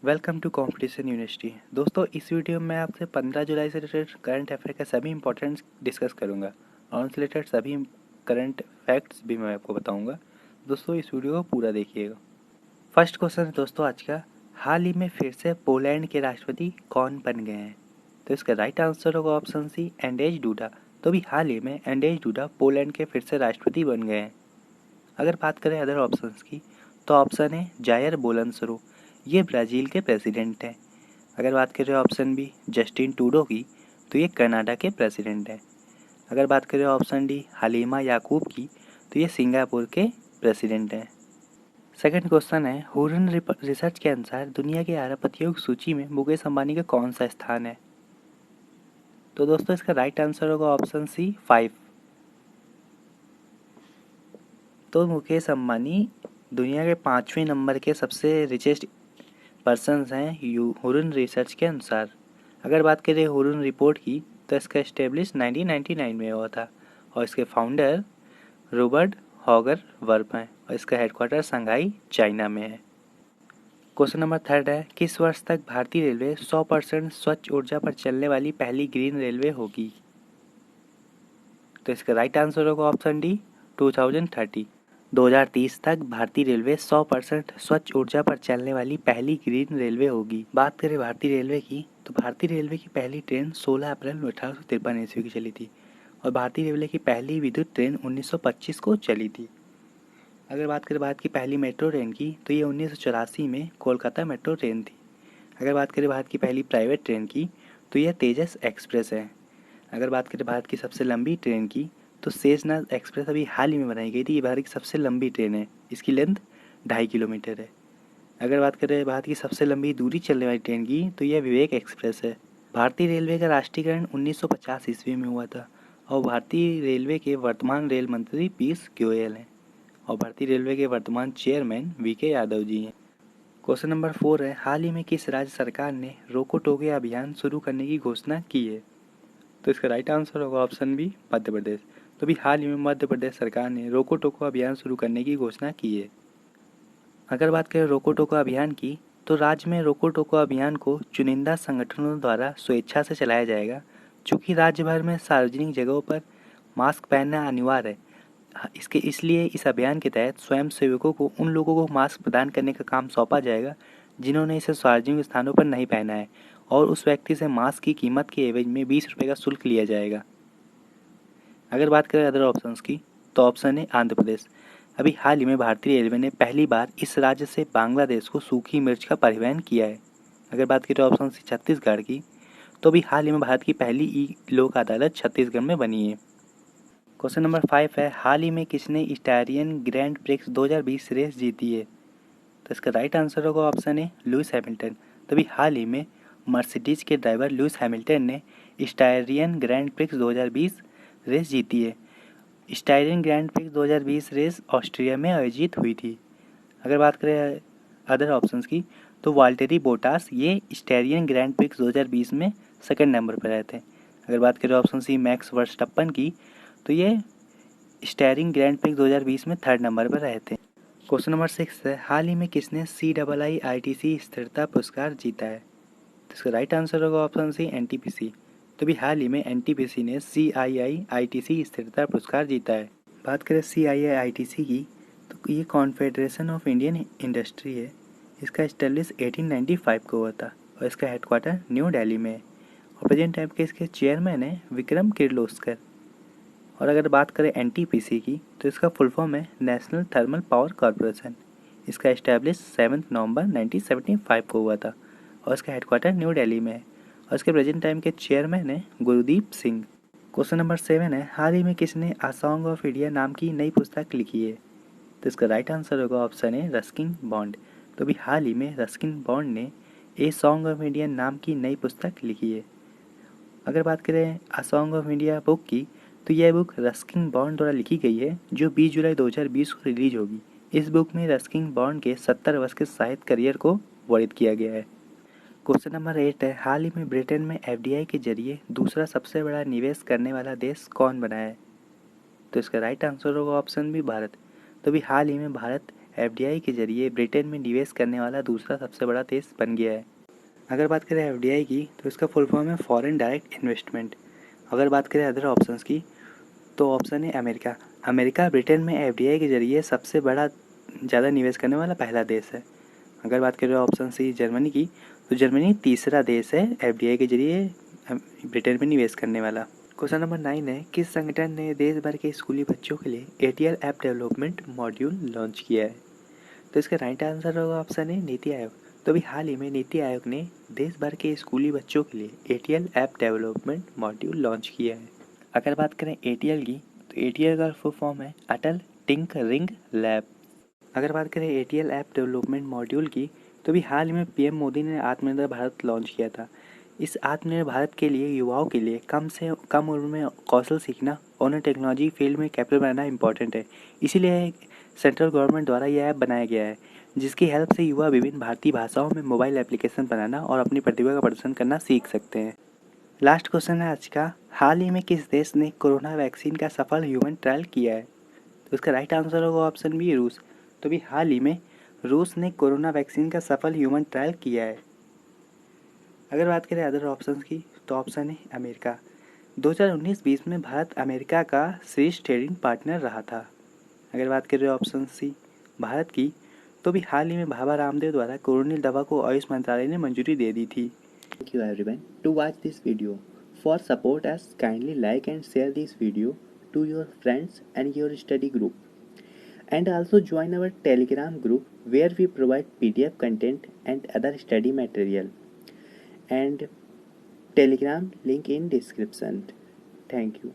Welcome to competition university. दोस्तों, इस video में मैं आपसे 15 जुलाई से रिलेटेड करंट अफेयर का सभी इंपॉर्टेंट्स डिस्कस करूंगा और उनसे रिलेटेड सभी करंट फैक्ट्स भी मैं आपको बताऊंगा। दोस्तों, इस वीडियो को पूरा देखिएगा। फर्स्ट क्वेश्चन है दोस्तों आज का, हाल ही में फिर से पोलैंड के राष्ट्रपति कौन बन गए हैं? तो इसका राइट आंसर होगा ऑप्शन सी, एंडेज डूडा। तो भी हाल ही में एंडेज डूडा पोलैंड के फिर से राष्ट्रपति बन गए हैं। अगर बात करें अदर ऑप्शंस की, तो ऑप्शन है जायर बोलनसरो, ये ब्राज़ील के प्रेसिडेंट हैं। अगर बात करें ऑप्शन बी जस्टिन ट्रूडो की, तो ये कनाडा के प्रेसिडेंट हैं। अगर बात करें ऑप्शन डी हलीमा याकूब की, तो ये सिंगापुर के प्रेसिडेंट हैं। सेकंड क्वेश्चन है, हुरन रिसर्च के अनुसार दुनिया के अरबपतियों की सूची में मुकेश अंबानी का कौन सा स्थान है? तो दोस्तों, इसका राइट आंसर होगा ऑप्शन सी 5। तो मुकेश अंबानी दुनिया के 5वें नंबर के सबसे रिचेस्ट पर्सन्स हैं हुरन रिसर्च के अनुसार। अगर बात करें हुरन रिपोर्ट की, तो इसका एस्टेब्लिश 1999 में हुआ था और इसके फाउंडर रॉबर्ट हॉगर वर्प हैं और इसका हेडक्वार्टर शंघाई चाइना में है। क्वेश्चन नंबर थर्ड है, किस वर्ष तक भारतीय रेलवे 100% स्वच्छ ऊर्जा पर चलने वाली पहली ग्रीन रेलवे होगी? तो इसका राइट आंसर होगा ऑप्शन डी 2030। 2030 तक भारतीय रेलवे 100% स्वच्छ ऊर्जा पर चलने वाली पहली ग्रीन रेलवे होगी। बात करें भारतीय रेलवे की, तो भारतीय रेलवे की पहली ट्रेन 16 अप्रैल 1853 ईस्वी की चली थी और भारतीय रेलवे की पहली विद्युत ट्रेन 1925 को चली थी। अगर बात करें भारत की पहली मेट्रो ट्रेन की, तो ये 1984 में कोलकाता मेट्रो ट्रेन थी। अगर बात करें भारत की पहली प्राइवेट ट्रेन की, तो यह तेजस एक्सप्रेस है। अगर बात करें भारत की सबसे लंबी ट्रेन की, तो शेषनाग एक्सप्रेस अभी हाल ही में बनाई गई थी। ये भारत की सबसे लंबी ट्रेन है, इसकी लेंथ 2.5 किलोमीटर है। अगर बात करें भारत की सबसे लंबी दूरी चलने वाली ट्रेन की, तो यह विवेक एक्सप्रेस है। भारतीय रेलवे का राष्ट्रीयकरण 1950 ईस्वी में हुआ था और भारतीय रेलवे के वर्तमान रेल मंत्री पीयूष गोयल हैं और भारतीय रेलवे के वर्तमान चेयरमैन वीके यादव जी हैं। क्वेश्चन नंबर 4 है, हाल ही में किस राज्य सरकार ने रोको टोको अभियान शुरू करने की घोषणा की है? तो इसका राइट आंसर होगा ऑप्शन बी मध्य प्रदेश। तो भी हाल ही में मध्य प्रदेश सरकार ने रोको टोको अभियान शुरू करने की घोषणा की है। अगर बात करें रोको टोको अभियान की, तो राज्य में रोको टोको अभियान को चुनिंदा संगठनों द्वारा स्वेच्छा से चलाया जाएगा। चूँकि राज्य भर में सार्वजनिक जगहों पर मास्क पहनना अनिवार्य है, इसलिए इस अभियान के तहत स्वयं सेवकों को उन लोगों को मास्क प्रदान करने का काम सौंपा जाएगा जिन्होंने इसे सार्वजनिक स्थानों पर नहीं पहना है और उस व्यक्ति से मास्क की कीमत के एवज में 20 रुपये का शुल्क लिया जाएगा। अगर बात करें अदर ऑप्शंस की, तो ऑप्शन है आंध्र प्रदेश। अभी हाल ही में भारतीय रेलवे ने पहली बार इस राज्य से बांग्लादेश को सूखी मिर्च का परिवहन किया है। अगर बात करें ऑप्शन सी छत्तीसगढ़ की, तो अभी हाल ही में भारत की पहली ई लोक अदालत छत्तीसगढ़ में बनी है। क्वेश्चन नंबर 5 है, हाल ही में किसने इटालियन ग्रैंड प्रिक्स 2020 रेस जीती है? तो इसका राइट आंसर होगा ऑप्शन ए लुइस हैमिल्टन। तभी हाल ही में मर्सिडीज के ड्राइवर लुइस हैमिल्टन ने इटालियन ग्रैंड प्रिक्स 2020 रेस जीती है। Italian Grand Prix 2020 race Austria में आयोजित हुई थी। अगर बात करें अदर ऑप्शंस की, तो वाल्टेरी बोटास ये इटालियन ग्रैंड प्रिक्स 2020 में सेकंड नंबर पर रहे थे। अगर बात करें ऑप्शन सी मैक्स वर्स्टप्पन की, तो ये स्टेयरिंग ग्रैंड प्रिक्स 2020 में थर्ड नंबर पर रहे थे। क्वेश्चन नंबर 6 है, हाल ही में किसने CIIITC स्थिरता पुरस्कार जीता है? तो इसका राइट आंसर होगा ऑप्शन सी NTPC। तो भी हाल ही में NTPC ने CIIITC स्थिरता पुरस्कार जीता है। बात करें CIIITC की, तो ये कॉन्फेडरेशन ऑफ इंडियन इंडस्ट्री है। इसका इस्टेब्लिश 1895 को हुआ था और इसका हेडक्वार्टर न्यू दिल्ली में है और प्रेजेंट टाइम के इसके चेयरमैन है विक्रम किर्लोस्कर। और अगर बात करें NTPC की, तो इसका फुल फॉर्म है नेशनल थर्मल पावर कॉरपोरेशन। इसका इस्टेब्लिश 7 नवंबर 1975 को हुआ था और इसका हेडक्वार्टर न्यू दिल्ली में है और इसके प्रेजेंट टाइम के चेयरमैन है गुरुदीप सिंह। क्वेश्चन नंबर 7 है, हाल ही में किसने अ सॉन्ग ऑफ इंडिया नाम की नई पुस्तक लिखी है? तो इसका राइट आंसर होगा ऑप्शन है रस्किन बॉन्ड। तो अभी हाल ही में रस्किन बॉन्ड ने ए सॉन्ग ऑफ इंडिया नाम की नई पुस्तक लिखी है। अगर बात करें a song of India book की, तो यह बुक रस्किन बॉन्ड द्वारा लिखी गई है जो 20 जुलाई 2020 को रिलीज होगी। इस बुक में रस्किन बॉन्ड के 70 वर्ष के साहित्य करियर को वर्णित किया गया है। क्वेश्चन नंबर 8 है, हाल ही में ब्रिटेन में FDI के जरिए दूसरा सबसे बड़ा निवेश करने वाला देश कौन बना है? तो इसका राइट आंसर होगा ऑप्शन बी भारत। तो भी हाल ही में भारत एफडीआई के जरिए ब्रिटेन में निवेश करने वाला दूसरा सबसे बड़ा देश बन गया है। अगर बात करें एफडीआई की तो इसका फुल फॉर्म है फॉरेन डायरेक्ट इन्वेस्टमेंट। अगर बात करें अदर ऑप्शंस की तो ऑप्शन है अमेरिका। अमेरिका ब्रिटेन में एफडीआई के जरिए सबसे बड़ा ज़्यादा निवेश करने वाला पहला देश है। अगर बात करें ऑप्शन सी जर्मनी की तो जर्मनी तीसरा देश है एफडीआई के जरिए ब्रिटेन में निवेश करने वाला। क्वेश्चन नंबर 9 है, किस संगठन ने देश भर के स्कूली बच्चों के लिए ATL app development module launch किया है? तो इसका राइट आंसर होगा ऑप्शन है नीति आयोग। तो अभी हाल ही में नीति आयोग ने देश भर के स्कूली बच्चों के लिए ATL app development module launch किया है। अगर बात करें एटीएल की तो एटीएल का फुल फॉर्म है अटल टिंकरिंग लैब। अगर बात करें एटीएल ऐप डेवलपमेंट मॉड्यूल की तो भी हाल ही में पीएम मोदी ने आत्मनिर्भर भारत लॉन्च किया था। इस आत्मनिर्भर भारत के लिए युवाओं के लिए कम से कम उम्र में कौशल सीखना और उन्हें टेक्नोलॉजी फील्ड में कैपेबल बनाना इंपॉर्टेंट है। इसीलिए सेंट्रल गवर्नमेंट द्वारा यह ऐप बनाया गया है जिसकी हेल्प से युवा विभिन्न भारतीय भाषाओं में मोबाइल एप्लीकेशन बनाना और अपनी प्रतिभा का प्रदर्शन करना सीख सकते हैं। लास्ट क्वेश्चन है आज का, हाल ही में किस देश ने कोरोना वैक्सीन का सफल ह्यूमन ट्रायल किया है? तो इसका राइट आंसर होगा ऑप्शन बी रूस। तो भी हाल ही में रूस ने कोरोना वैक्सीन का सफल ह्यूमन ट्रायल किया है। अगर बात करें अदर ऑप्शंस की तो ऑप्शन है अमेरिका। 2019-20 में भारत अमेरिका का शीर्ष ट्रेडिंग पार्टनर रहा था। अगर बात करें ऑप्शन सी भारत की तो भी हाल ही में बाबा रामदेव द्वारा कोरोनिल दवा को आयुष मंत्रालय ने मंजूरी दे दी थी। Thank you everyone to watch this video. For support us, kindly like and share this video to your friends and your study group. And also join our Telegram group where we provide PDF content and other study material. And Telegram link in description. Thank you.